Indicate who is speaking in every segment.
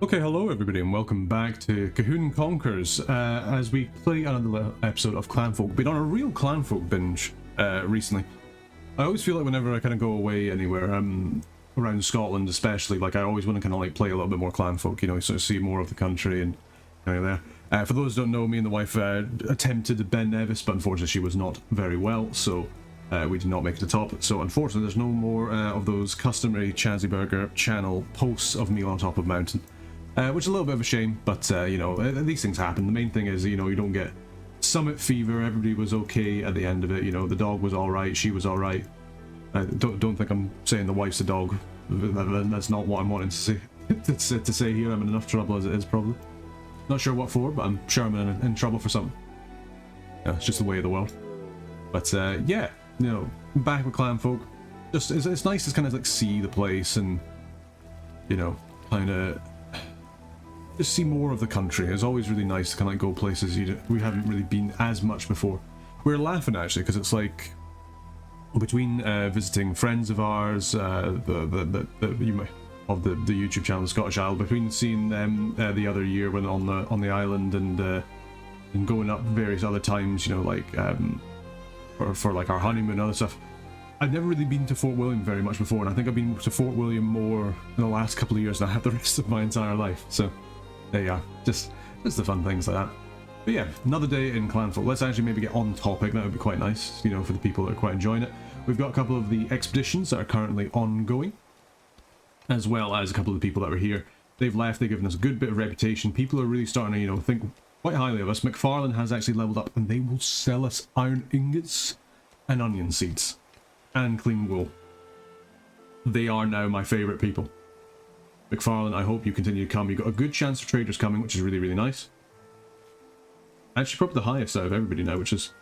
Speaker 1: Okay, hello everybody and welcome back to Colquhoun Conquers as we play another episode of Clanfolk. Been on a real Clanfolk binge recently. I always feel like whenever I kind of go away anywhere, around Scotland especially, like I always want to kind of like play a little bit more Clanfolk, you know, sort of see more of the country and there. For those who don't know, me and the wife attempted Ben Nevis, but unfortunately she was not very well, so we did not make it to the top. So unfortunately there's no more of those customary Chazzy Burger channel posts of me on top of mountain. Which is a little bit of a shame, but you know, these things happen. The main thing is, you know, you don't get summit fever. Everybody was okay at the end of it. You know, the dog was all right. She was all right. Don't think I'm saying the wife's a dog. That's not what I'm wanting to say. to say here. I'm in enough trouble as it is, probably. Not sure what for, but I'm sure I'm in trouble for something. Yeah, it's just the way of the world. But yeah, you know, back with Clanfolk. Just it's nice to kind of like see the place and, you know, kind of just see more of the country. It's always really nice to kind of like go places we haven't really been as much before. We're laughing actually because it's like between visiting friends of ours, of the YouTube channel, the Scottish Isle, between seeing them the other year when on the island and going up various other times, you know, like for like our honeymoon and other stuff. I've never really been to Fort William very much before, and I think I've been to Fort William more in the last couple of years than I have the rest of my entire life. So there you are, just the fun things like that. But yeah, another day in Clanfolk. Let's actually maybe get on topic. That would be quite nice, you know, for the people that are quite enjoying it. We've got a couple of the expeditions that are currently ongoing, as well as a couple of the people that were here. They've left, they've given us a good bit of reputation. People are really starting to, you know, think quite highly of us. McFarlane has actually leveled up, and they will sell us iron ingots and onion seeds and clean wool. They are now my favourite people. McFarlane, I hope you continue to come. You've got a good chance of traders coming, which is really, really nice. Actually, probably the highest out of everybody now, which is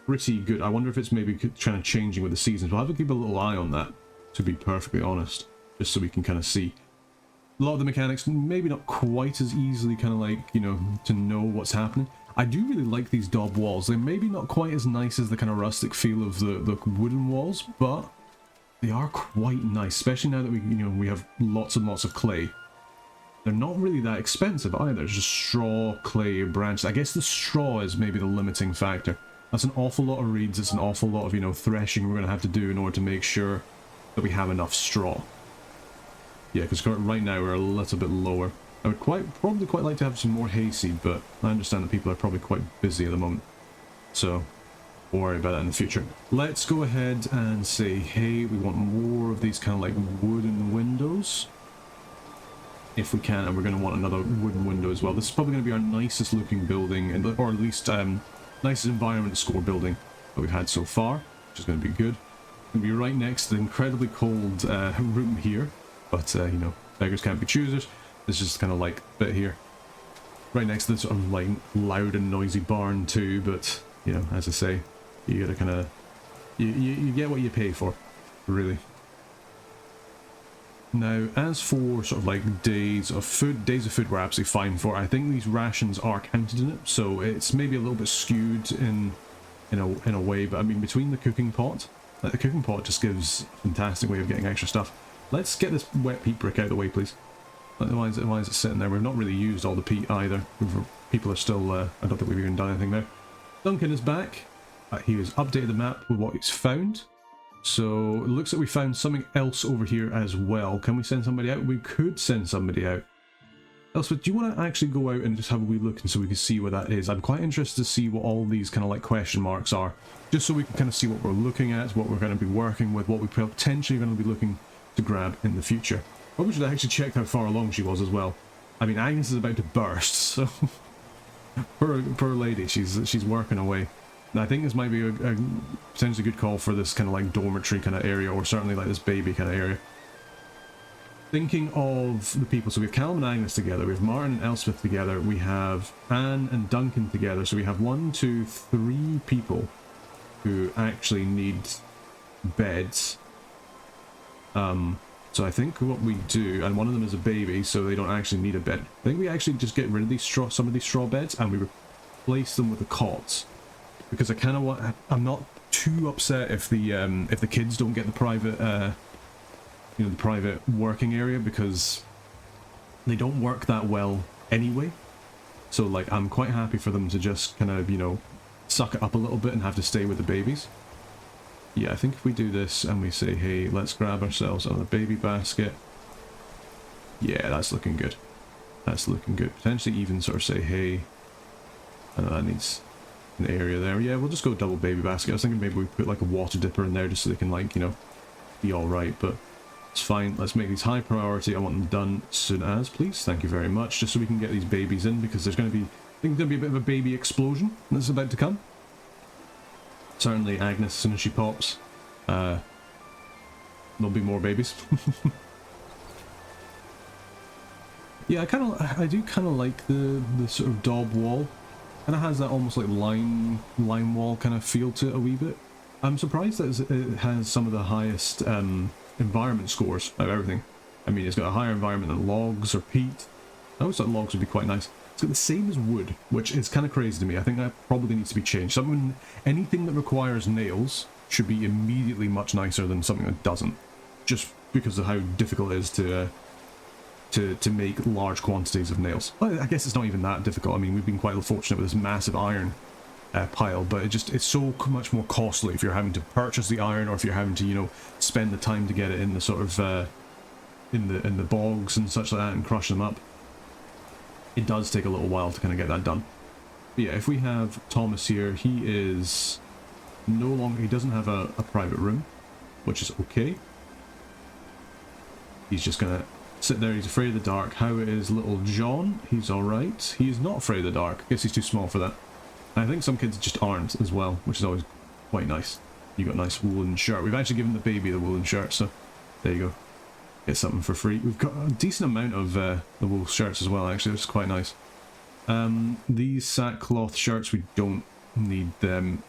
Speaker 1: pretty good. I wonder if it's maybe kind of changing with the seasons. We'll have to keep a little eye on that, to be perfectly honest, just so we can kind of see. A lot of the mechanics, maybe not quite as easily kind of like, you know, to know what's happening. I do really like these daub walls. They're maybe not quite as nice as the kind of rustic feel of the wooden walls, but they are quite nice, especially now that we have lots and lots of clay. They're not really that expensive either. It's just straw, clay, branches. I guess the straw is maybe the limiting factor. That's an awful lot of reeds. It's an awful lot of, you know, threshing we're going to have to do in order to make sure that we have enough straw. Yeah, because right now we're a little bit lower. I would probably quite like to have some more hayseed, but I understand that people are probably quite busy at the moment. So we'll worry about that in the future. Let's go ahead and say, hey, we want more of these kind of like wooden windows, if we can, and we're going to want another wooden window as well. This is probably going to be our nicest looking building, or at least nicest environment score building that we've had so far, which is going to be good. It's going to be right next to the incredibly cold room here, but you know, beggars can't be choosers. This is kind of like bit here, right next to this sort of like loud and noisy barn too, but you know, as I say, you gotta kind of, you get what you pay for, really. Now, as for sort of like days of food we're absolutely fine for. I think these rations are counted in it, so it's maybe a little bit skewed in a way, but I mean, between the cooking pot, like the cooking pot just gives a fantastic way of getting extra stuff. Let's get this wet peat brick out of the way, please. Why is it sitting there? We've not really used all the peat either. People are still, I don't think we've even done anything there. Duncan is back. He has updated the map with what he's found. So it looks like we found something else over here as well. Can we send somebody out? We could send somebody out. Elspeth, do you want to actually go out and just have a wee look and so we can see where that is? I'm quite interested to see what all these kind of like question marks are. Just so we can kind of see what we're looking at, what we're going to be working with, what we potentially going to be looking to grab in the future. Probably should have actually checked how far along she was as well. I mean, Agnes is about to burst, so poor lady, she's working away. And I think this might be a potentially good call for this kind of like dormitory kind of area, or certainly like this baby kind of area. Thinking of the people, so we have Callum and Agnes together, we have Martin and Elspeth together, we have Anne and Duncan together, so we have 1, 2, 3 people who actually need beds. So I think what we do, and one of them is a baby, so they don't actually need a bed. I think we actually just get rid of these some of these straw beds, and we replace them with the cots, because I kind of want. I'm not too upset if the kids don't get the private, you know, the private working area, because They don't work that well anyway. So like I'm quite happy for them to just kind of, you know, suck it up a little bit and have to stay with the babies. Yeah, I think if we do this and we say, hey, let's grab ourselves another baby basket. Yeah, that's looking good. That's looking good. Potentially even sort of say, hey, I know that needs an area there. Yeah, we'll just go double baby basket. I was thinking maybe we put like a water dipper in there just so they can like, you know, be alright, but it's fine. Let's make these high priority. I want them done as soon as, please. Thank you very much. Just so we can get these babies in, because there's going to be, I think there's going to be a bit of a baby explosion that's about to come. Certainly Agnes, as soon as she pops, there'll be more babies. Yeah, I do kind of like the sort of daub wall. Kind of has that almost like lime wall kind of feel to it a wee bit. I'm surprised that it has some of the highest environment scores of everything. I mean, it's got a higher environment than logs or peat. I always thought logs would be quite nice. It's got the same as wood, which is kind of crazy to me. I think that probably needs to be changed. Anything that requires nails should be immediately much nicer than something that doesn't, just because of how difficult it is to make large quantities of nails. Well, I guess it's not even that difficult. I mean, we've been quite fortunate with this massive iron pile, but it's so much more costly if you're having to purchase the iron, or if you're having to, you know, spend the time to get it in the sort of in the bogs and such like that and crush them up. It does take a little while to kind of get that done. But yeah, if we have Thomas here, he is no longer, he doesn't have a private room, which is okay. He's just gonna sit there. He's afraid of the dark. How is little John? He's alright. He is not afraid of the dark. I guess he's too small for that. And I think some kids just aren't as well, which is always quite nice. You got a nice woolen shirt. We've actually given the baby the woolen shirt, so there you go. Get something for free. We've got a decent amount of the wool shirts as well, actually, which is quite nice. These sackcloth shirts, we don't need them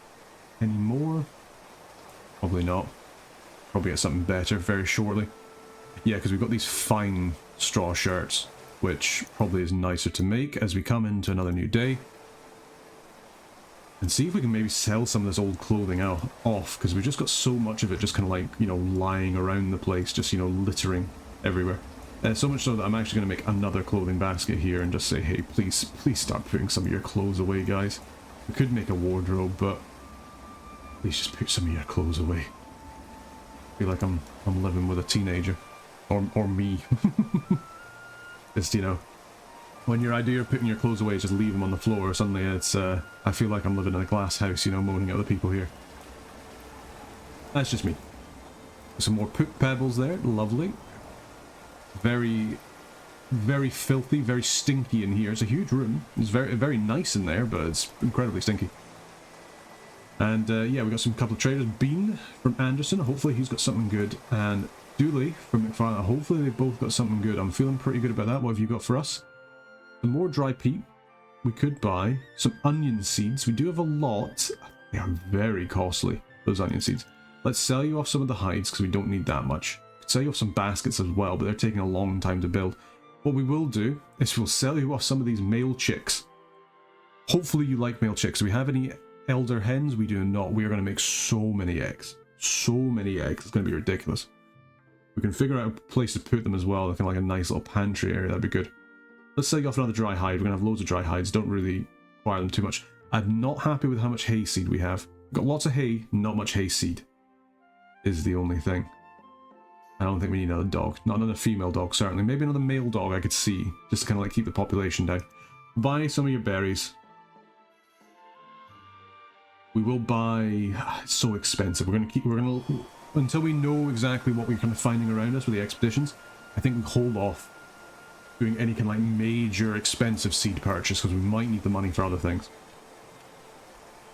Speaker 1: anymore. Probably not. Probably get something better very shortly. Yeah, because we've got these fine straw shirts, which probably is nicer to make as we come into another new day. And see if we can maybe sell some of this old clothing off, because we've just got so much of it just kind of like, you know, lying around the place, just, you know, littering everywhere. So much so that I'm actually going to make another clothing basket here and just say, hey, please start putting some of your clothes away, guys. We could make a wardrobe, but please just put some of your clothes away. I feel like I'm living with a teenager. Or me. Just, you know, when your idea of putting your clothes away is just leave them on the floor, suddenly it's, I feel like I'm living in a glass house, you know, moaning at other people here. That's just me. Some more poop pebbles there, lovely. Very, very filthy, very stinky in here. It's a huge room. It's very, very nice in there, but it's incredibly stinky. And yeah, we got some couple of traders. Bean from Anderson, hopefully he's got something good, and Dooley from McFarlane, hopefully they've both got something good. I'm feeling pretty good about that. What have you got for us? Some more dry peat. We could buy some onion seeds. We do have a lot. They are very costly, those onion seeds. Let's sell you off some of the hides because we don't need that much. Could sell you off some baskets as well, but they're taking a long time to build. What we will do is we'll sell you off some of these male chicks. Hopefully you like male chicks. Do we have any elder hens? We do not. We are going to make so many eggs. So many eggs. It's going to be ridiculous. We can figure out a place to put them as well, like a nice little pantry area. That'd be good. Let's sell you off another dry hide. We're going to have loads of dry hides. Don't really require them too much. I'm not happy with how much hay seed we have. We've got lots of hay, not much hay seed. Is the only thing. I don't think we need another dog. Not another female dog, certainly. Maybe another male dog I could see. Just to kind of like keep the population down. Buy some of your berries. We will buy... It's so expensive. We're going to... Until we know exactly what we're kind of finding around us with the expeditions, I think we hold off doing any kind of like major expensive seed purchase because we might need the money for other things.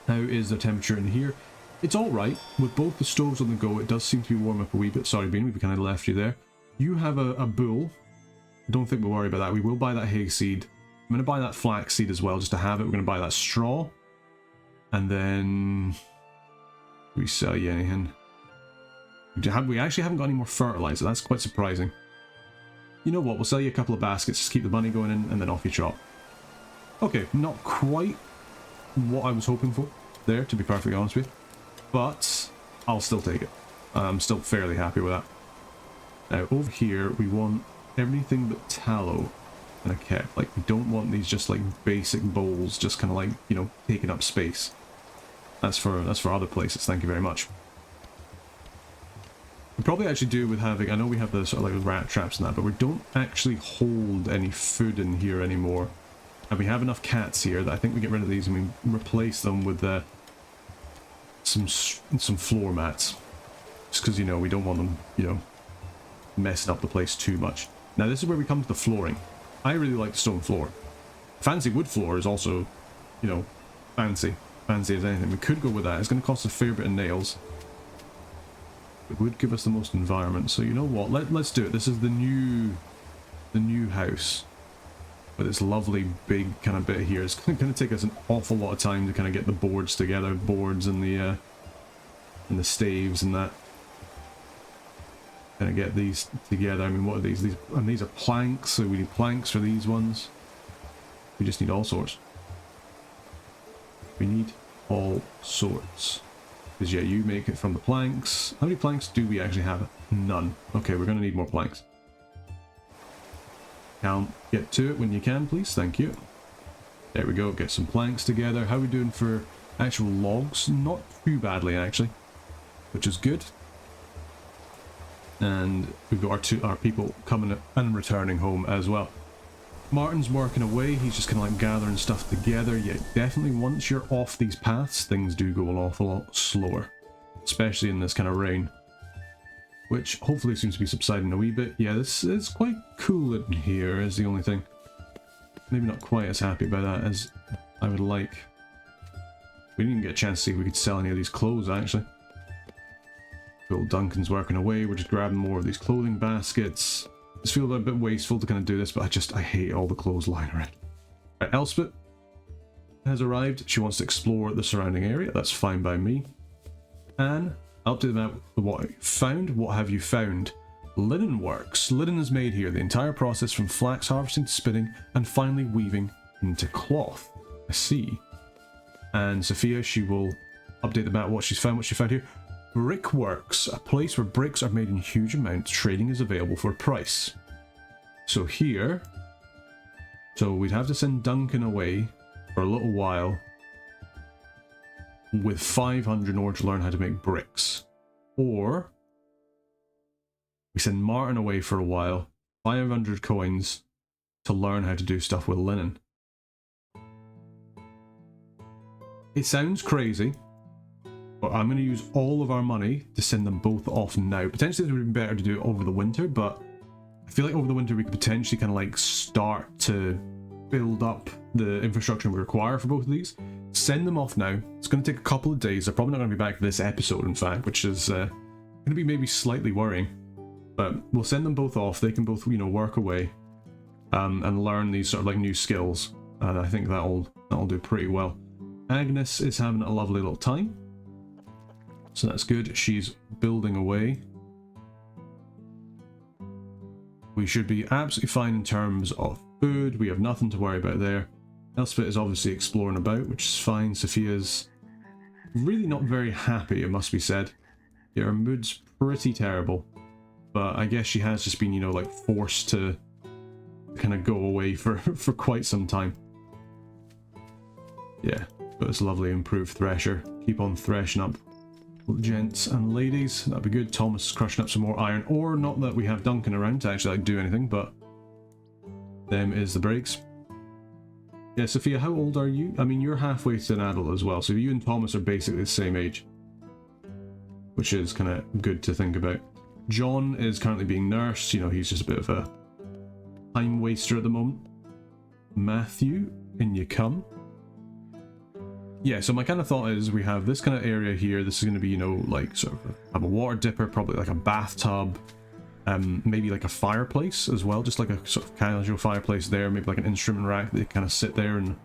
Speaker 1: How is the temperature in here? It's alright. With both the stoves on the go, it does seem to be warm up a wee bit. Sorry, Bean, we've kind of left you there. You have a bull. Don't think we'll worry about that. We will buy that hay seed. I'm going to buy that flax seed as well, just to have it. We're going to buy that straw. And then... Do we sell you anything? We actually haven't got any more fertilizer. That's quite surprising. You know what? We'll sell you a couple of baskets, just keep the money going in, and then off you trot. Okay, not quite what I was hoping for there, to be perfectly honest with you. But I'll still take it. I'm still fairly happy with that. Now, over here, we want everything but tallow. kind of kept. Like, we don't want these just like basic bowls just kind of like, you know, taking up space. That's for other places, thank you very much. We probably actually do with having, I know we have the sort of like rat traps and that, but we don't actually hold any food in here anymore. And we have enough cats here that I think we get rid of these and we replace them with some floor mats. Just because, you know, we don't want them, you know, messing up the place too much. Now this is where we come to the flooring. I really like the stone floor. Fancy wood floor is also, you know, fancy as anything. We could go with that. It's going to cost a fair bit of nails. It would give us the most environment. So you know what? Let's do it. This is the new house with this lovely big kind of bit here. It's going to take us an awful lot of time to kind of get the boards together, boards and the staves and that. Kind of get these together. I mean, what are these? These are planks, so we need planks for these ones. We just need all sorts. We need all sorts. Because yeah, you make it from the planks. How many planks do we actually have? None. Okay, we're going to need more planks. Now, get to it when you can, please. Thank you. There we go. Get some planks together. How are we doing for actual logs? Not too badly, actually. Which is good. And we've got our people coming and returning home as well. Martin's working away. He's just kind of like gathering stuff together. Yet definitely once you're off these paths, things do go an awful lot slower. Especially in this kind of rain. Which hopefully seems to be subsiding a wee bit. Yeah, this is quite cool in here is the only thing. Maybe not quite as happy about that as I would like. We didn't even get a chance to see if we could sell any of these clothes actually. Cool, Duncan's working away. We're just grabbing more of these clothing baskets. This feels a bit wasteful to kind of do this, but I hate all the clothes lying around. Right, Elspeth has arrived. She wants to explore the surrounding area. That's fine by me. Anne, up to the map with what you found. What have you found? Linen works. Linen is made here. The entire process from flax harvesting to spinning and finally weaving into cloth. I see. And Sophia, she will update the map what she found here. Brickworks, a place where bricks are made in huge amounts. Trading is available for a price. So here, we'd have to send Duncan away for a little while with 500 in order to learn how to make bricks. Or we send Martin away for a while, 500 coins to learn how to do stuff with linen. It sounds crazy. But I'm going to use all of our money to send them both off now. Potentially it would be better to do it over the winter, but I feel like over the winter we could potentially kind of like start to build up the infrastructure we require for both of these. Send them off now. It's going to take a couple of days. They're probably not going to be back for this episode, in fact, which is going to be maybe slightly worrying. But we'll send them both off. They can both, you know, work away and learn these sort of like new skills. And I think that'll do pretty well. Agnes is having a lovely little time. So that's good. She's building away. We should be absolutely fine in terms of food. We have nothing to worry about there. Elspeth is obviously exploring about, which is fine. Sophia's really not very happy, it must be said. Yeah, her mood's pretty terrible. But I guess she has just been, you know, like forced to kind of go away for quite some time. Yeah, but it's a lovely improved thresher. Keep on threshing up. Gents and ladies, that'd be good. Thomas is crushing up some more iron ore. Not that we have Duncan around to actually like do anything, but them is the breaks. Yeah, Sophia, how old are you? I mean, you're halfway to an adult as well, so you and Thomas are basically the same age, which is kind of good to think about. John is currently being nursed. You know, he's just a bit of a time waster at the moment. Matthew, in you come. Yeah, so my kind of thought is we have this kind of area here. This is going to be, you know, like sort of have a water dipper, probably like a bathtub, maybe like a fireplace as well, just like a sort of casual fireplace there, maybe like an instrument rack that you kind of sit there and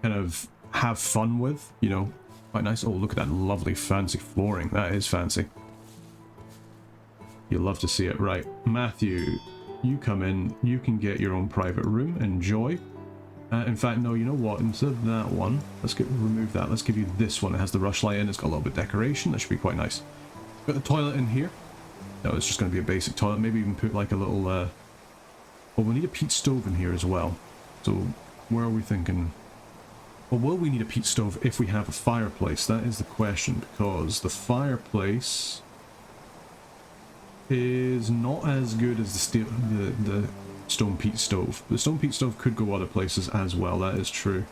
Speaker 1: kind of have fun with, you know, quite nice. Oh, look at that lovely fancy flooring. That is fancy. You'll love to see it. Right, Matthew, you come in, you can get your own private room, enjoy. In fact, no, you know what, instead of that one, remove that, let's give you this one. It has the rushlight in, it's got a little bit of decoration, that should be quite nice. Got the toilet in here. No, it's just going to be a basic toilet, maybe even put like a little But we'll need a peat stove in here as well. So where are we thinking? Well, will we need a peat stove if we have a fireplace? That is the question, because the fireplace is not as good as the stone peat stove. The stone peat stove could go other places as well, that is true.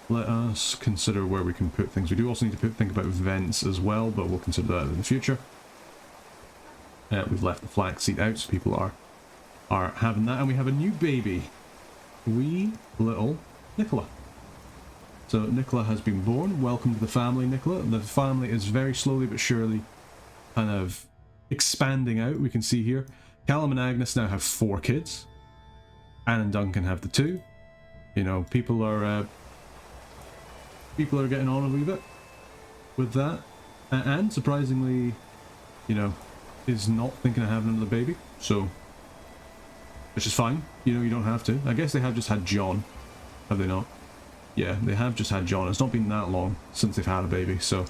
Speaker 1: Let us consider where we can put things. We do also need to think about vents as well, but we'll consider that in the future. We've left the flaxseed out, so people are having that, and we have a new baby. Wee little Nicola. So Nicola has been born. Welcome to the family, Nicola. The family is very slowly but surely kind of expanding out. We can see here Callum and Agnes now have 4 kids. Anne and Duncan have the 2. You know, people are getting on a wee bit with that. And surprisingly, you know, is not thinking of having another baby, so which is fine. You know, you don't have to. I guess they have just had John, have they not? Yeah, they have just had John. It's not been that long since they've had a baby, so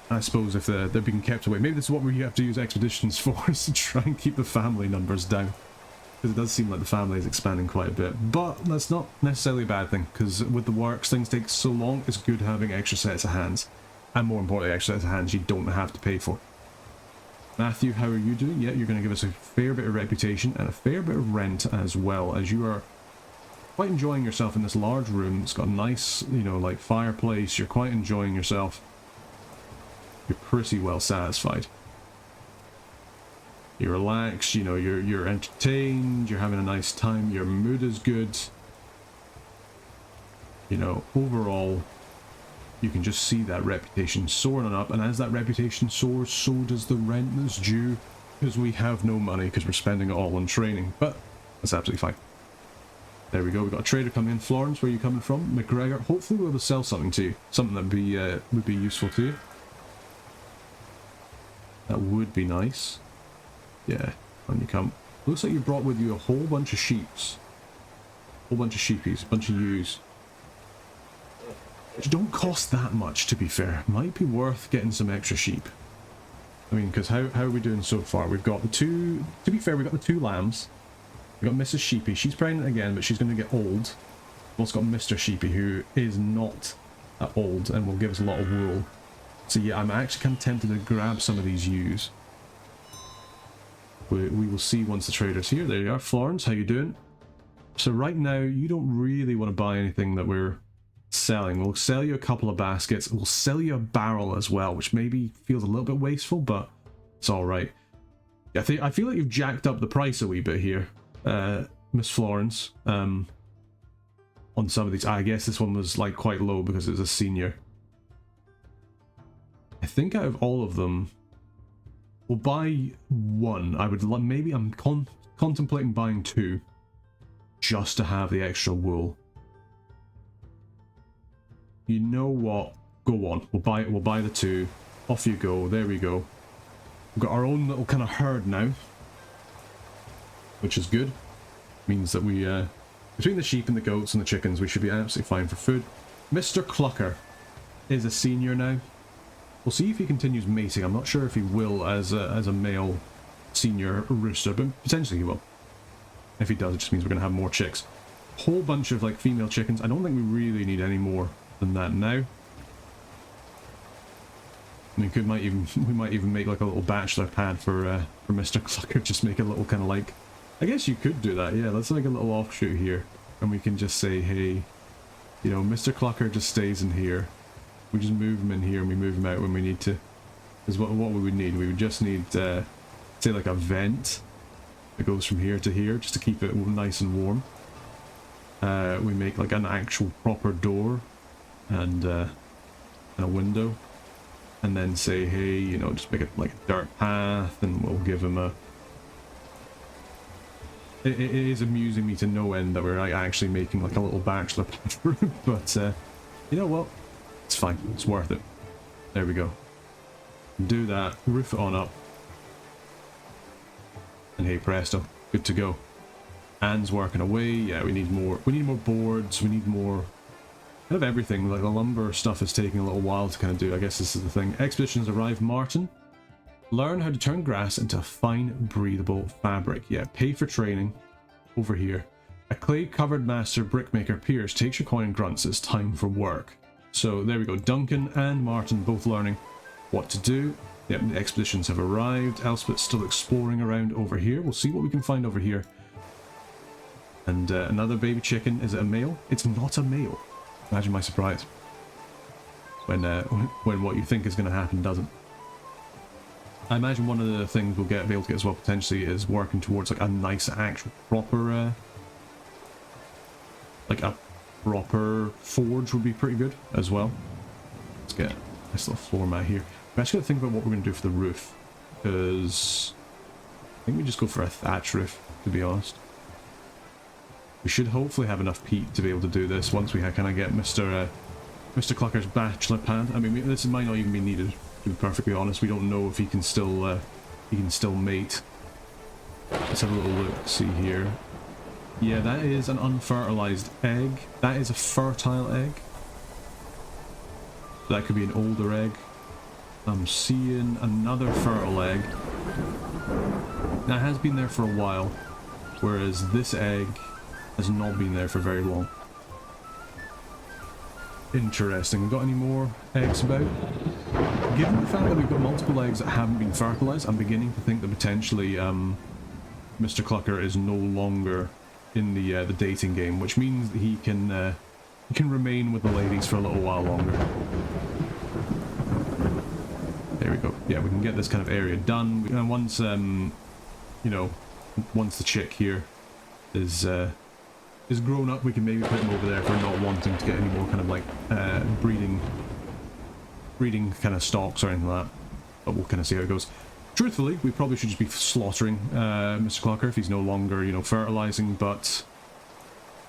Speaker 1: I suppose if they're being kept away, maybe this is what we have to use expeditions for, is to try and keep the family numbers down, because it does seem like the family is expanding quite a bit. But that's not necessarily a bad thing, because with the works things take so long. It's good having extra sets of hands, and more importantly, extra sets of hands you don't have to pay for. Matthew, how are you doing? Yeah, you're going to give us a fair bit of reputation and a fair bit of rent as well, as you are quite enjoying yourself in this large room. It's got a nice, you know, like fireplace. You're quite enjoying yourself. You're pretty well satisfied. You're relaxed, you know, you're entertained, you're having a nice time, your mood is good. You know, overall, you can just see that reputation soaring up, and as that reputation soars, so does the rent that's due, because we have no money because we're spending it all on training, but that's absolutely fine. There we go, we've got a trader coming in. Florence, where are you coming from? McGregor, hopefully we'll be able to sell something to you, something that would be useful to you. That would be nice. Yeah, on you come. Looks like you brought with you a whole bunch of sheeps. Whole bunch of sheepies, a bunch of ewes. Which don't cost that much, to be fair. Might be worth getting some extra sheep. I mean, because how are we doing so far? We've got the 2... To be fair, we've got the 2 lambs. We've got Mrs. Sheepy. She's pregnant again, but she's going to get old. We've also got Mr. Sheepy, who is not that old and will give us a lot of wool. So yeah, I'm actually kind of tempted to grab some of these ewes. We will see once the trader's here. There you are. Florence, how you doing? So right now, you don't really want to buy anything that we're selling. We'll sell you a couple of baskets. We'll sell you a barrel as well, which maybe feels a little bit wasteful, but it's alright. I feel like you've jacked up the price a wee bit here, Miss Florence, on some of these. I guess this one was like quite low because it was a senior. I think out of all of them, we'll buy 1. I would maybe I'm contemplating buying 2, just to have the extra wool. You know what? Go on. We'll buy the 2. Off you go. There we go. We've got our own little kind of herd now, which is good. Means that we between the sheep and the goats and the chickens, we should be absolutely fine for food. Mr. Clucker is a senior now. We'll see if he continues mating. I'm not sure if he will as a male senior rooster, but potentially he will. If he does, it just means we're going to have more chicks. Whole bunch of like female chickens. I don't think we really need any more than that now. I mean, we might even make like a little bachelor pad for Mr. Clucker. Just make a little kind of like, I guess you could do that. Yeah, let's make a little offshoot here, and we can just say, hey, you know, Mr. Clucker just stays in here. We just move him in here and we move him out when we need to. Is what we would need. We would just need, say, like a vent that goes from here to here, just to keep it nice and warm. We make like an actual proper door and a window, and then say, hey, you know, just make it like a dirt path, and we'll give him a. It is amusing me to no end that we're like actually making like a little bachelor pad for him, but you know what? It's fine. It's worth it. There we go. Do that. Roof it on up. And hey presto. Good to go. Anne's working away. Yeah, we need more. We need more boards. We need more. Kind of everything. Like the lumber stuff is taking a little while to kind of do. I guess this is the thing. Expeditions arrive. Martin. Learn how to turn grass into a fine, breathable fabric. Yeah, pay for training. Over here. A clay-covered master brickmaker appears, takes your coin and grunts. It's time for work. So there we go. Duncan and Martin both learning what to do. Yep, the expeditions have arrived. Elspeth's still exploring around over here. We'll see what we can find over here. And another baby chicken. Is it a male? It's not a male. Imagine my surprise when what you think is going to happen doesn't. I imagine one of the things we'll be able to get as well potentially is working towards like a nice actual proper like a proper forge would be pretty good as well. Let's get a nice little floor mat here. We're actually going to think about what we're going to do for the roof, because I think we just go for a thatch roof, to be honest. We should hopefully have enough peat to be able to do this once we kind of get Mr. Clucker's bachelor pad. I mean, this might not even be needed, to be perfectly honest. We don't know if he can still mate. Let's have a little look, see here. Yeah, that is an unfertilized egg. That is a fertile egg. That could be an older egg. I'm seeing another fertile egg. That has been there for a while, whereas this egg has not been there for very long. Interesting. Got any more eggs about? Given the fact that we've got multiple eggs that haven't been fertilized, I'm beginning to think that potentially Mr. Clucker is no longer in the dating game, which means that he can remain with the ladies for a little while longer. There we go. Yeah, we can get this kind of area done. And once you know, once the chick here is grown up, we can maybe put him over there for not wanting to get any more kind of like breeding kind of stocks or anything like that. But we'll kind of see how it goes. Truthfully, we probably should just be slaughtering Mr. Clucker if he's no longer, you know, fertilizing, but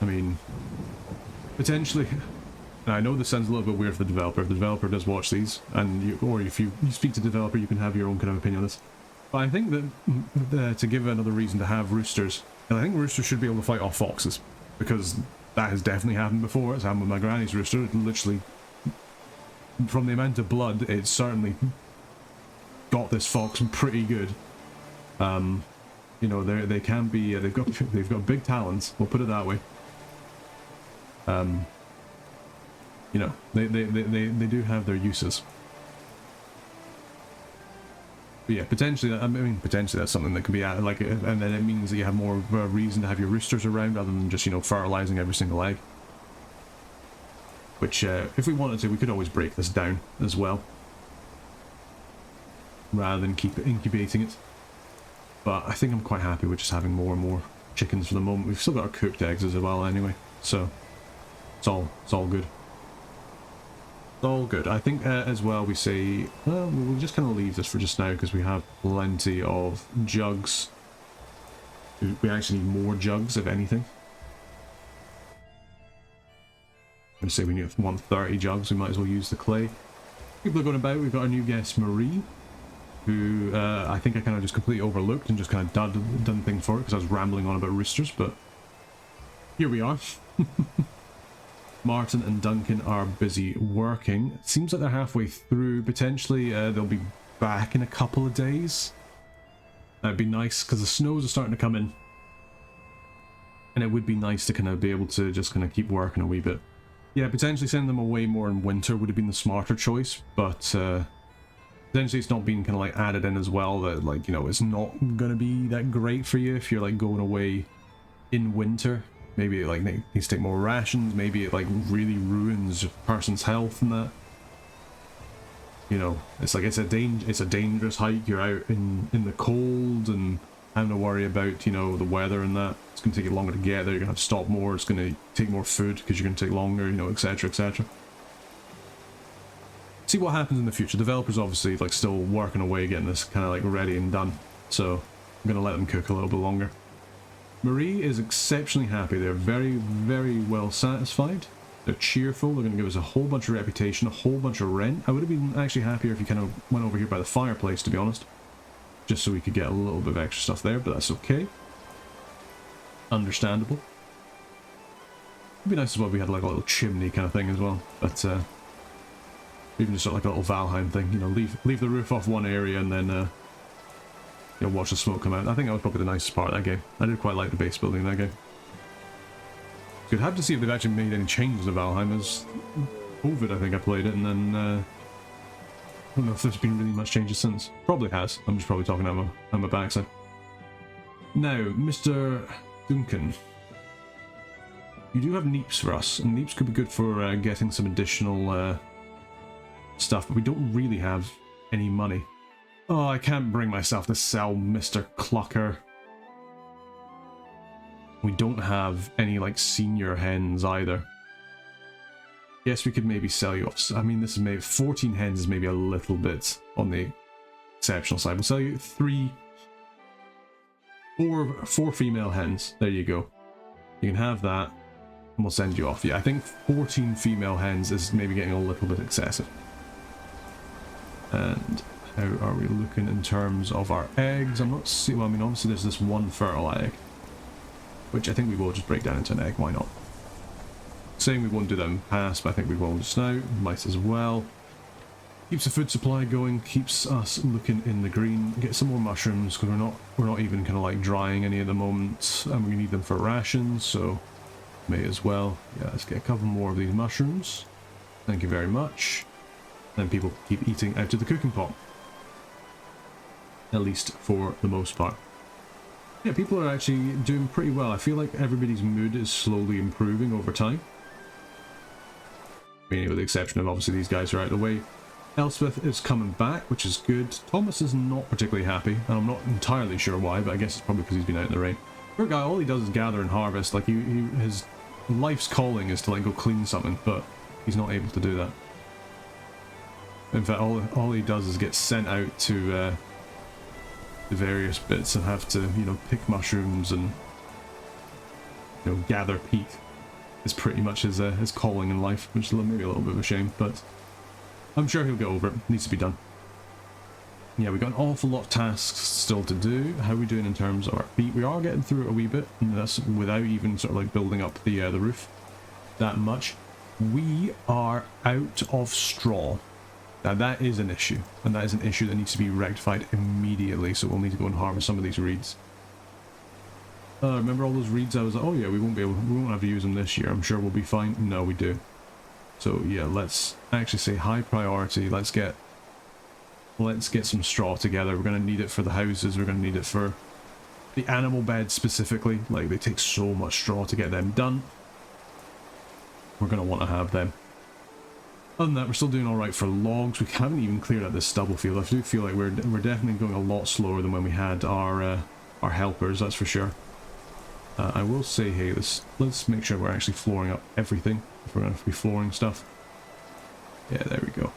Speaker 1: I mean, potentially. Now, I know this sounds a little bit weird for the developer. If the developer does watch these, and or if you speak to the developer, you can have your own kind of opinion on this. But I think that to give another reason to have roosters, and I think roosters should be able to fight off foxes, because that has definitely happened before. It's happened with my granny's rooster. It literally, from the amount of blood, it's certainly got this fox pretty good. You know, they can be. They've got big talons. We'll put it that way. You know, they do have their uses. But yeah, potentially, I mean, potentially that's something that could be added, like, and then it means that you have more of a reason to have your roosters around rather than just, you know, fertilizing every single egg. Which, if we wanted to, we could always break this down as well, rather than keep incubating it. But I think I'm quite happy with just having more and more chickens for the moment. We've still got our cooked eggs as well anyway, so it's all good. All good. I think as well we say, well, we'll just kind of leave this for just now because we have plenty of jugs. We actually need more jugs, if anything. I'm going to say we need 130 jugs. We might as well use the clay. People are going about. We've got our new guest, Marie, who I think I kind of just completely overlooked and just kind of done things for it because I was rambling on about roosters, but here we are. Martin and Duncan are busy working. It seems like they're halfway through. Potentially they'll be back in a couple of days. That'd be nice because the snows are starting to come in. And it would be nice to kind of be able to just kind of keep working a wee bit. Yeah, potentially sending them away more in winter would have been the smarter choice, but potentially it's not being kind of like added in as well that, like, you know, it's not going to be that great for you if you're like going away in winter. Maybe it like needs to take more rations, maybe it like really ruins a person's health and that. You know, it's like it's a dangerous hike. You're out in the cold and having to worry about, you know, the weather and that. It's going to take you longer to get there, you're going to have to stop more, it's going to take more food because you're going to take longer, you know, etc, etc. See what happens in the future. Developers obviously like still working away getting this kind of like ready and done, so I'm going to let them cook a little bit longer. Marie is exceptionally happy. They're very, very well satisfied. They're cheerful. They're going to give us a whole bunch of reputation, a whole bunch of rent. I would have been actually happier if you kind of went over here by the fireplace, to be honest. Just so we could get a little bit of extra stuff there, but that's okay. Understandable. It'd be nice as well if we had like a little chimney kind of thing as well. But even just sort of like a little Valheim thing, you know, leave the roof off one area and then you'll watch the smoke come out. I think that was probably the nicest part of that game. I did quite like the base building in that game. You'd have to see if they've actually made any changes to Valheim. As COVID, I think I played it, and then I don't know if there's been really much changes since. Probably has. I'm just probably talking out my backside. Now, Mr. Duncan, you do have neeps for us, and neeps could be good for getting some additional stuff, but we don't really have any money. Oh, I can't bring myself to sell Mr. Clucker. We don't have any, like, senior hens either. Yes, we could maybe sell you off. I mean, this is maybe 14 hens is maybe a little bit on the exceptional side. We'll sell you four female hens. There you go. You can have that, and we'll send you off. Yeah, I think 14 female hens is maybe getting a little bit excessive. And how are we looking in terms of our eggs? I'm not seeing. Well, I mean, obviously there's this one fertile egg, which I think we will just break down into an egg. Why not? Saying we won't do that in past, but I think we will just now. Might as well. Keeps the food supply going, keeps us looking in the green. Get some more mushrooms, because we're not even kind of like drying any at the moment, and we need them for rations, so may as well. Yeah, let's get a couple more of these mushrooms. Thank you very much. Then people keep eating out of the cooking pot. At least for the most part. Yeah, people are actually doing pretty well. I feel like everybody's mood is slowly improving over time. I mean, with the exception of obviously these guys are out of the way. Elspeth is coming back, which is good. Thomas is not particularly happy, and I'm not entirely sure why, but I guess it's probably because he's been out in the rain. Poor guy, all he does is gather and harvest. Like, his life's calling is to, like, go clean something, but he's not able to do that. In fact, all he does is get sent out to the various bits and have to, you know, pick mushrooms and, you know, gather peat. Is pretty much his calling in life, which is maybe a little bit of a shame, but I'm sure he'll get over it. Needs to be done. Yeah, we've got an awful lot of tasks still to do. How are we doing in terms of our peat? We are getting through it a wee bit, and that's without even sort of like building up the roof that much. We are out of straw. Now that is an issue, and that is an issue that needs to be rectified immediately, so we'll need to go and harvest some of these reeds. Remember all those reeds? I was like, oh yeah, we won't have to use them this year. I'm sure we'll be fine. No, we do. So yeah, let's actually say high priority. Let's get some straw together. We're going to need it for the houses. We're going to need it for the animal beds specifically. Like, they take so much straw to get them done. We're going to want to have them. Other than that, we're still doing alright for logs. We haven't even cleared out this stubble field. I do feel like we're definitely going a lot slower than when we had our helpers, that's for sure. I will say, hey, let's make sure we're actually flooring up everything, if we're going to be flooring stuff. Yeah, there we go.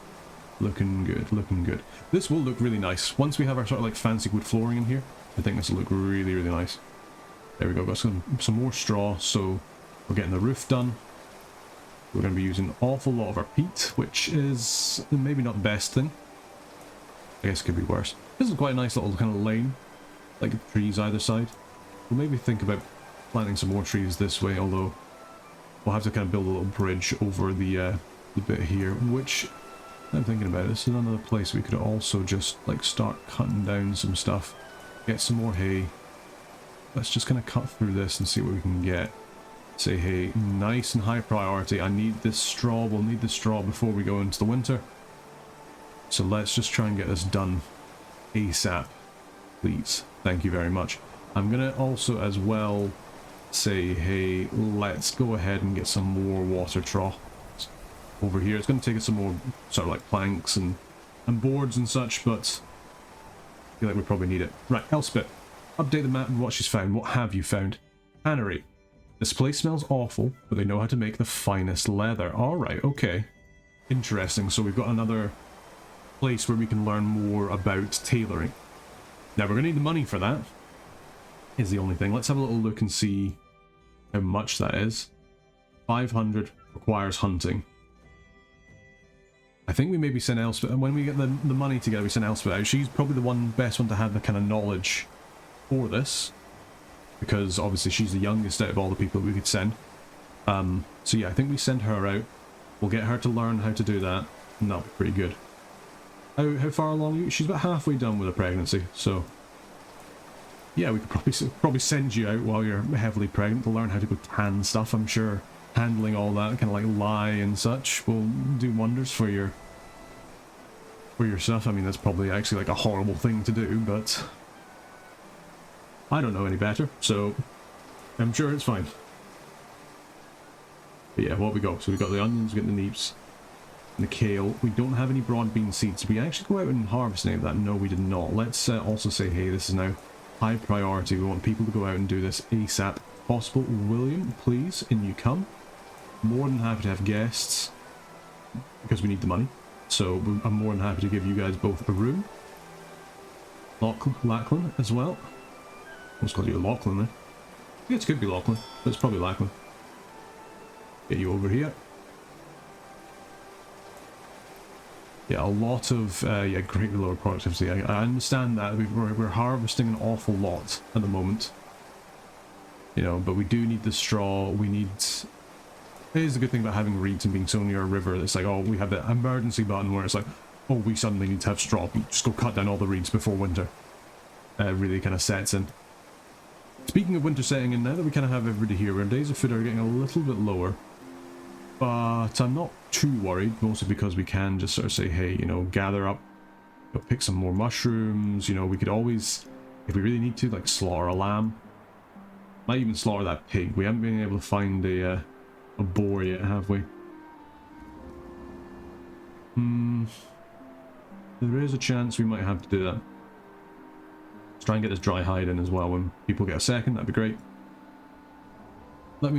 Speaker 1: Looking good, looking good. This will look really nice. Once we have our sort of like fancy wood flooring in here, I think this will look really, really nice. There we go, got some more straw, so we're getting the roof done. We're going to be using an awful lot of our peat, which is maybe not the best thing. I guess it could be worse. This is quite a nice little kind of lane, like trees either side. We'll maybe think about planting some more trees this way, although we'll have to kind of build a little bridge over the bit here, which I'm thinking about. This is another place we could also just like start cutting down some stuff, get some more hay. Let's just kind of cut through this and see what we can get. Say, hey, nice and high priority. I need this straw. We'll need the straw before we go into the winter. So let's just try and get this done ASAP, please. Thank you very much. I'm going to also as well say, hey, let's go ahead and get some more water troughs over here. It's going to take us some more sort of like planks and boards and such, but I feel like we probably need it. Right, Elspeth, update the map and what she's found. What have you found? Tannery. This place smells awful, but they know how to make the finest leather. Alright, okay. Interesting, so we've got another place where we can learn more about tailoring. Now, we're going to need the money for that, is the only thing. Let's have a little look and see how much that is. 500 requires hunting. I think we maybe send Elspeth, and when we get the money together, we send Elspeth out. She's probably the best one to have the kind of knowledge for this, because obviously she's the youngest out of all the people we could send. So yeah, I think we send her out. We'll get her to learn how to do that, and that'll be pretty good. How far along are you? She's about halfway done with a pregnancy, so Yeah, we could probably send you out while you're heavily pregnant to learn how to go tan stuff. I'm sure handling all that kind of like lye and such will do wonders for your stuff. I mean, that's probably actually like a horrible thing to do, but I don't know any better, so I'm sure it's fine. But yeah, what we got? So we got the onions, we got the neeps, and the kale. We don't have any broad bean seeds. Did we actually go out and harvest any of that? No, we did not. Let's also say, hey, this is now high priority. We want people to go out and do this ASAP. Possible. William, please, in you come. More than happy to have guests because we need the money. So I'm more than happy to give you guys both a room. Lachlan as well. I was calling you Lachlan there. Yeah, it could be Lachlan, but it's probably Lachlan. Get you over here. Yeah, a lot of yeah, greatly lower productivity. I understand that we're harvesting an awful lot at the moment, you know, but we do need the straw. We need. It is a good thing about having reeds and being so near a river. It's like, oh, we have the emergency button where it's like, oh, we suddenly need to have straw. Just go cut down all the reeds before winter really kind of sets in. Speaking of winter setting in, now that we kind of have everybody here, our days of food are getting a little bit lower. But I'm not too worried, mostly because we can just sort of say, hey, you know, gather up, go pick some more mushrooms. You know, we could always, if we really need to, like slaughter a lamb. Might even slaughter that pig. We haven't been able to find a boar yet, have we? There is a chance we might have to do that. Let's try and get this dry hide in as well when people get a second. That'd be great. I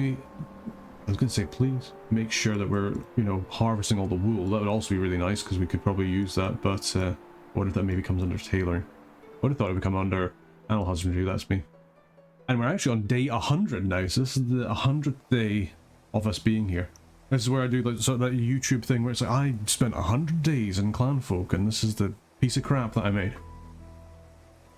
Speaker 1: was going to say, please make sure that we're, you know, harvesting all the wool. That would also be really nice because we could probably use that. But what if that maybe comes under tailoring? Would have thought it would come under animal husbandry. That's me. And we're actually on day 100 now. So this is the 100th day of us being here. This is where I do like sort of that YouTube thing where it's like, I spent 100 days in Clanfolk and this is the piece of crap that I made.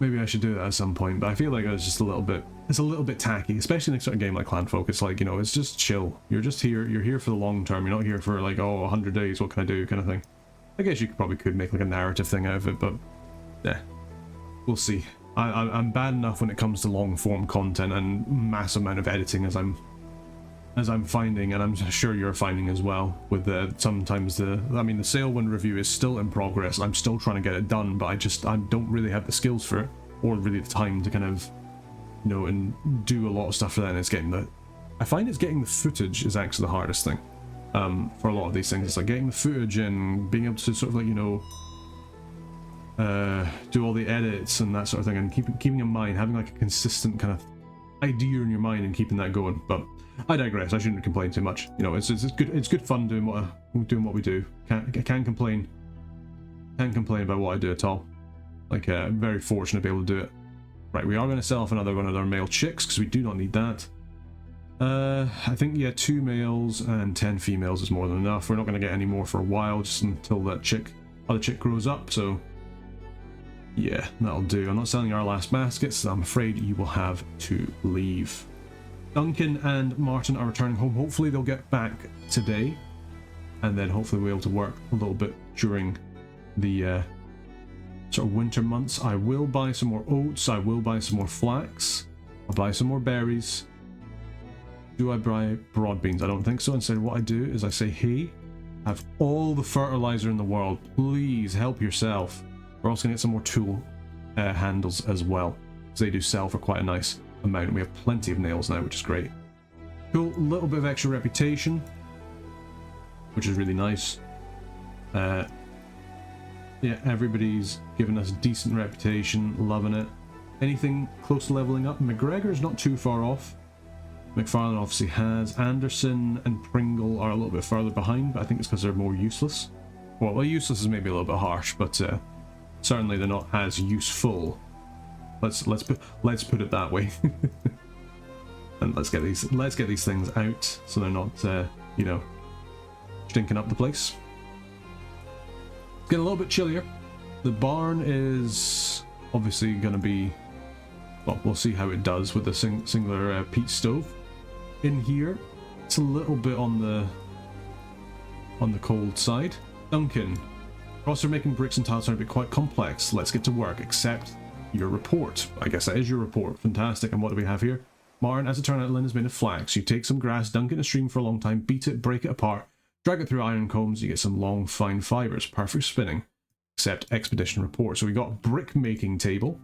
Speaker 1: Maybe I should do that at some point, but I feel like it's just a little bit, it's a little bit tacky, especially in a sort of game like Clanfolk. It's like, you know, it's just chill. You're just here, you're here for the long term. You're not here for like, oh, 100 days, what can I do kind of thing. I guess you could make like a narrative thing out of it, but yeah, we'll see. I'm bad enough when it comes to long form content and massive amount of editing as I'm finding, and I'm sure you're finding as well, with sometimes the Sailwind review is still in progress. I'm still trying to get it done, but I don't really have the skills for it, or really the time to kind of, you know, and do a lot of stuff for that. And I find it's getting the footage is actually the hardest thing, for a lot of these things. It's like getting the footage and being able to sort of like, you know, do all the edits and that sort of thing, and keeping in mind, having like a consistent kind of idea in your mind and keeping that going. But I digress. I shouldn't complain too much. You know, it's good. It's good fun doing what we do. Can't complain. Can't complain about what I do at all. Like, I'm very fortunate to be able to do it. Right, we are going to sell off another one of our male chicks because we do not need that. I think, yeah, 2 males and 10 females is more than enough. We're not going to get any more for a while, just until that other chick grows up. So yeah, that'll do. I'm not selling our last baskets, so I'm afraid you will have to leave. Duncan and Martin are returning home. Hopefully they'll get back today, and then hopefully we'll be able to work a little bit during the sort of winter months. I will buy some more oats. I will buy some more flax. I'll buy some more berries. Do I buy broad beans? I don't think so. Instead, what I do is I say, hey, I have all the fertilizer in the world. Please help yourself. We're also going to get some more tool handles as well, because they do sell for quite a nice amount. We have plenty of nails now, which is great. Cool, a little bit of extra reputation, which is really nice. Yeah, everybody's given us a decent reputation, loving it. Anything close to leveling up? McGregor's not too far off. McFarlane obviously has. Anderson and Pringle are a little bit further behind, but I think it's because they're more useless. Well, useless is maybe a little bit harsh, but certainly they're not as useful. Let's put it that way. And let's get these things out so they're not you know, stinking up the place. It's getting a little bit chillier. The barn is obviously going to be, well, we'll see how it does with the singular peat stove. In here, it's a little bit on the cold side. Duncan, whilst we're making bricks and tiles are a bit quite complex. Let's get to work. Accept your report. I guess that is your report. Fantastic. And what do we have here? Martin, as it turned out, linen is made of flax. You take some grass, dunk it in a stream for a long time, beat it, break it apart, drag it through iron combs, you get some long, fine fibres. Perfect spinning. Except expedition report. So we got a brick making table,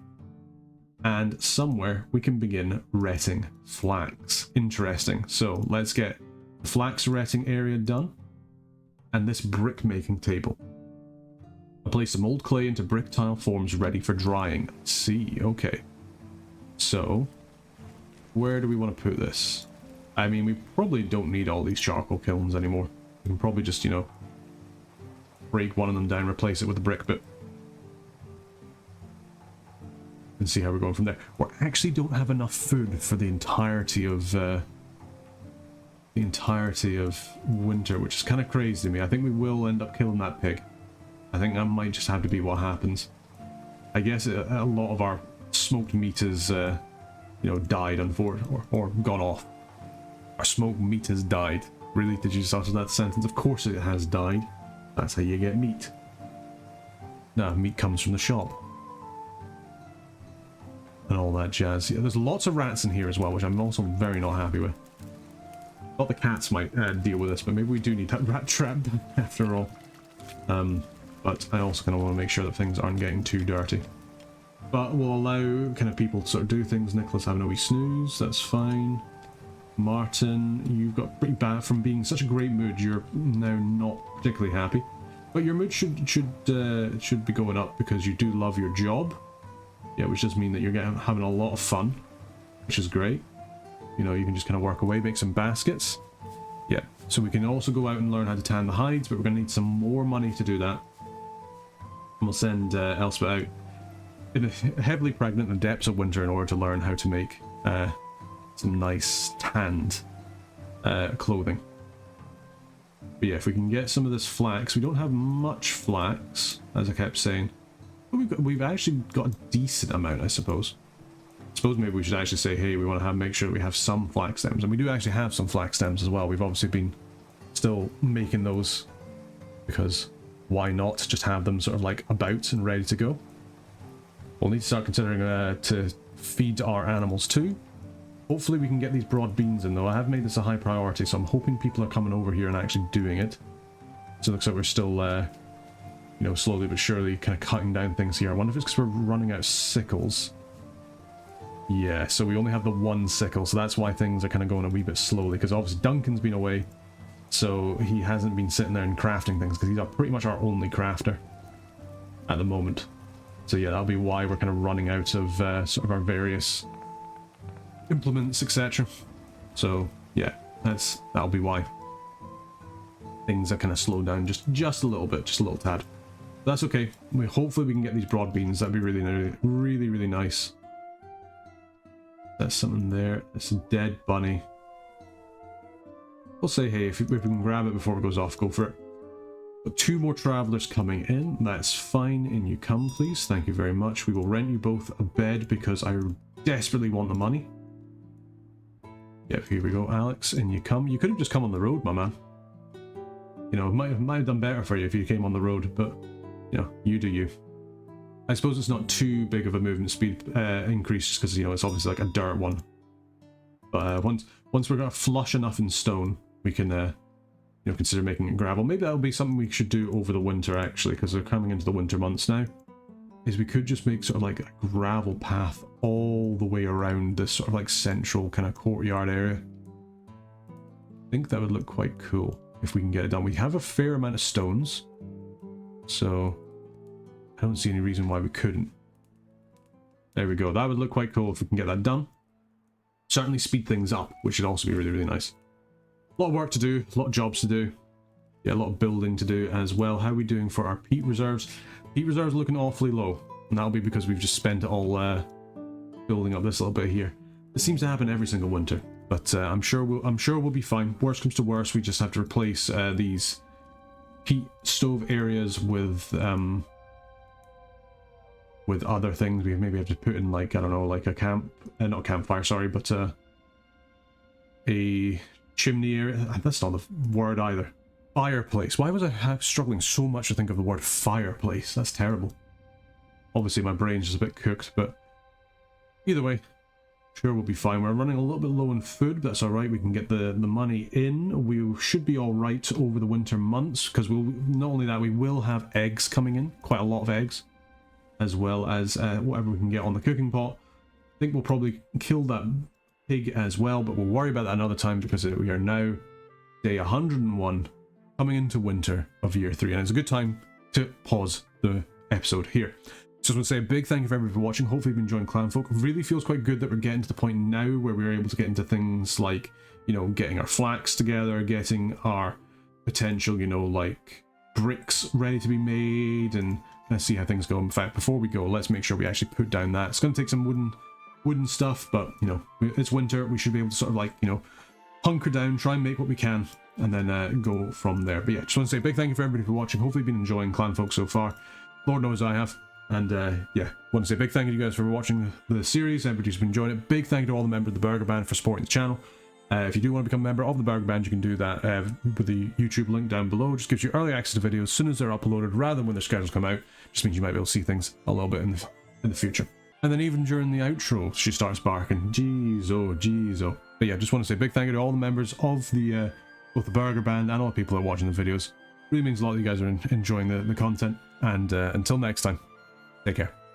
Speaker 1: and somewhere we can begin retting flax. Interesting. So let's get the flax retting area done, and this brick making table. I place some old clay into brick tile forms ready for drying. Let's see, okay. So, where do we want to put this? I mean, we probably don't need all these charcoal kilns anymore. We can probably just, you know, break one of them down, replace it with a brick bit. And see how we're going from there. We actually don't have enough food for the entirety of winter, which is kind of crazy to me. I think we will end up killing that pig. I think that might just have to be what happens. I guess a lot of our smoked meat is, you know, died, unfortunately, or gone off. Our smoked meat has died. Really? Did you just utter that sentence? Of course it has died. That's how you get meat. Nah, meat comes from the shop. And all that jazz. Yeah, there's lots of rats in here as well, which I'm also very not happy with. Thought the cats might deal with this, but maybe we do need that rat trap after all. But I also kind of want to make sure that things aren't getting too dirty. But we'll allow kind of people to sort of do things. Nicholas having a wee snooze, that's fine. Martin, you've got pretty bad from being such a great mood. You're now not particularly happy, but your mood should be going up because you do love your job. Yeah, which does mean that you're having a lot of fun, which is great. You know, you can just kind of work away, make some baskets. Yeah, so we can also go out and learn how to tan the hides, but we're going to need some more money to do that. And we'll send Elspeth out heavily pregnant in the depths of winter in order to learn how to make some nice tanned clothing. But yeah, if we can get some of this flax, we don't have much flax, as I kept saying. But we've actually got a decent amount, I suppose. I suppose maybe we should actually say, hey, we want to make sure that we have some flax stems, and we do actually have some flax stems as well. We've obviously been still making those because why not just have them sort of like about and ready to go. We'll need to start considering to feed our animals too. Hopefully we can get these broad beans in though. I have made this a high priority, so I'm hoping people are coming over here and actually doing it. So it looks like we're still, you know, slowly but surely kind of cutting down things here. I wonder if it's because we're running out of sickles. Yeah, so we only have the one sickle, so that's why things are kind of going a wee bit slowly, because obviously Duncan's been away, so he hasn't been sitting there and crafting things, because he's pretty much our only crafter at the moment. So yeah, that'll be why we're kind of running out of sort of our various implements, etc. So yeah, that'll be why things are kind of slowed down just a little bit, just a little tad. That's okay. Hopefully we can get these broad beans. That'd be really nice. That's something there. It's a dead bunny. We'll say, hey, if we can grab it before it goes off, go for it. But 2 more travelers coming in. That's fine. In you come, please. Thank you very much. We will rent you both a bed because I desperately want the money. Yep, here we go, Alex. In you come. You could have just come on the road, my man. You know, it might have done better for you if you came on the road, but, you know, you do you. I suppose it's not too big of a movement speed increase just because, you know, it's obviously like a dirt one. But once we're going to flush enough in stone, we can, you know, consider making it gravel. Maybe that'll be something we should do over the winter, actually, because we're coming into the winter months now. Is we could just make sort of like a gravel path all the way around this sort of like central kind of courtyard area. I think that would look quite cool if we can get it done. We have a fair amount of stones, so I don't see any reason why we couldn't. There we go. That would look quite cool if we can get that done. Certainly speed things up, which should also be really nice. A lot of work to do, a lot of jobs to do. Yeah, a lot of building to do as well. How are we doing for our peat reserves? Peat reserves looking awfully low, and that'll be because we've just spent it all building up this little bit here. This seems to happen every single winter, but I'm sure we'll be fine. Worst comes to worst, we just have to replace these peat stove areas with other things. We maybe have to put in, like, I don't know, like a camp, not a campfire, sorry, but a chimney area. That's not the word either. Fireplace. Why was I struggling so much to think of the word fireplace? That's terrible. Obviously my brain's just a bit cooked, but either way, sure, we'll be fine. We're running a little bit low on food, but that's alright. We can get the money in. We should be alright over the winter months, because we'll, not only that, we will have eggs coming in, quite a lot of eggs, as well as whatever we can get on the cooking pot. I think we'll probably kill that pig as well, but we'll worry about that another time, because we are now day 101, coming into winter of year 3, and it's a good time to pause the episode here. Just want to say a big thank you for everybody for watching. Hopefully you've been enjoying Clanfolk. It really feels quite good that we're getting to the point now where we're able to get into things like, you know, getting our flax together, getting our potential, you know, like bricks ready to be made, and let's see how things go. In fact, before we go, let's make sure we actually put down that. It's going to take some wooden stuff, but, you know, it's winter. We should be able to sort of like, you know, hunker down, try and make what we can, and then go from there. But yeah, just want to say a big thank you for everybody for watching. Hopefully you've been enjoying Clanfolk so far. Lord knows I have. And yeah, want to say a big thank you to you guys for watching the series. Everybody's been enjoying it. Big thank you to all the members of the Burger Band for supporting the channel. If you do want to become a member of the Burger Band, you can do that with the YouTube link down below. Just gives you early access to videos as soon as they're uploaded, rather than when their schedules come out. Just means you might be able to see things a little bit in the future. And then even during the outro, she starts barking. Jeez, oh, jeez, oh. But yeah, just want to say a big thank you to all the members of the both the Burger Band and all the people that are watching the videos. Really means a lot that you guys are enjoying the content. And until next time, take care.